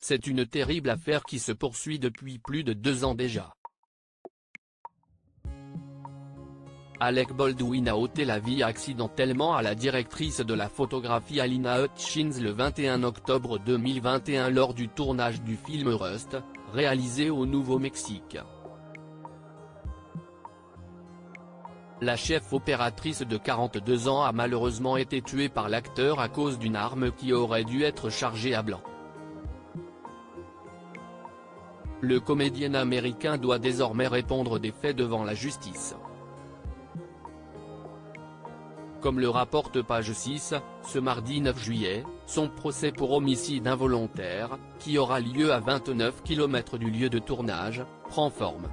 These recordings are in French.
c'est une terrible affaire qui se poursuit depuis plus de 2 ans déjà. Alec Baldwin a ôté la vie accidentellement à la directrice de la photographie Alina Hutchins le 21 octobre 2021 lors du tournage du film Rust, réalisé au Nouveau-Mexique. La chef opératrice de 42 ans a malheureusement été tuée par l'acteur à cause d'une arme qui aurait dû être chargée à blanc. Le comédien américain doit désormais répondre des faits devant la justice. Comme le rapporte Page 6, ce mardi 9 juillet, son procès pour homicide involontaire, qui aura lieu à 29 km du lieu de tournage, prend forme.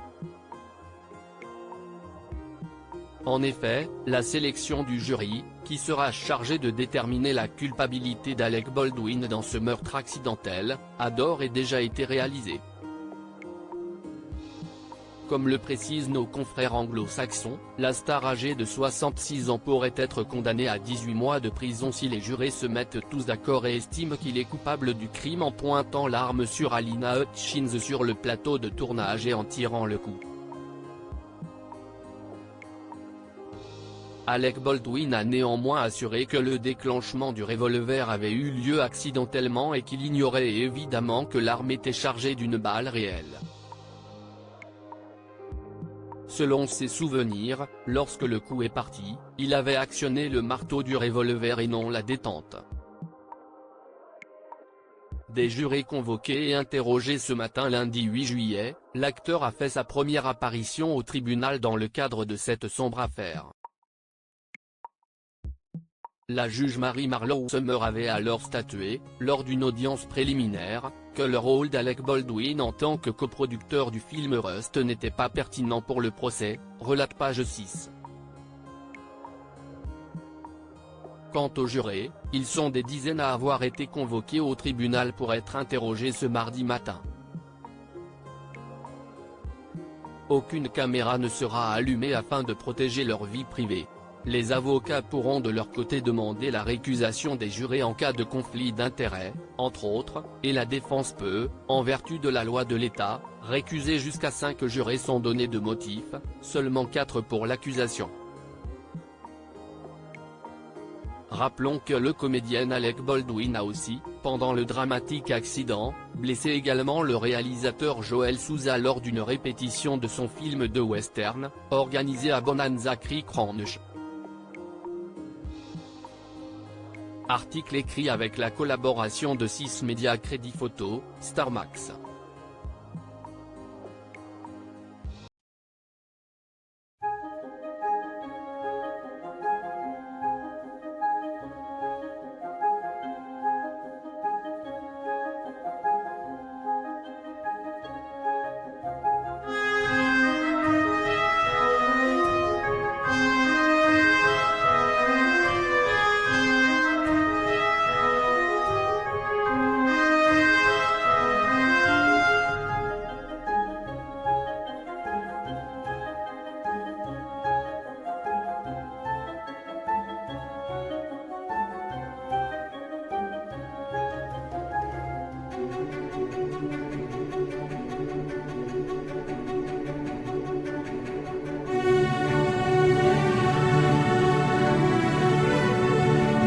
En effet, la sélection du jury, qui sera chargé de déterminer la culpabilité d'Alec Baldwin dans ce meurtre accidentel, a d'ores et déjà été réalisée. Comme le précisent nos confrères anglo-saxons, la star âgée de 66 ans pourrait être condamnée à 18 mois de prison si les jurés se mettent tous d'accord et estiment qu'il est coupable du crime en pointant l'arme sur Alina Hutchins sur le plateau de tournage et en tirant le coup. Alec Baldwin a néanmoins assuré que le déclenchement du revolver avait eu lieu accidentellement et qu'il ignorait évidemment que l'arme était chargée d'une balle réelle. Selon ses souvenirs, lorsque le coup est parti, il avait actionné le marteau du revolver et non la détente. Des jurés convoqués et interrogés ce matin lundi 8 juillet, l'acteur a fait sa première apparition au tribunal dans le cadre de cette sombre affaire. La juge Mary-Marleau Summer avait alors statué, lors d'une audience préliminaire, que le rôle d'Alec Baldwin en tant que coproducteur du film Rust n'était pas pertinent pour le procès, relate Page 6. Quant aux jurés, ils sont des dizaines à avoir été convoqués au tribunal pour être interrogés ce mardi matin. Aucune caméra ne sera allumée afin de protéger leur vie privée. Les avocats pourront de leur côté demander la récusation des jurés en cas de conflit d'intérêts, entre autres, et la défense peut, en vertu de la loi de l'État, récuser jusqu'à 5 jurés sans donner de motif, seulement 4 pour l'accusation. Rappelons que le comédien Alec Baldwin a aussi, pendant le dramatique accident, blessé également le réalisateur Joel Souza lors d'une répétition de son film de western, organisé à Bonanza Creek Ranch. Article écrit avec la collaboration de 6 médias Crédit Photo, Starmax.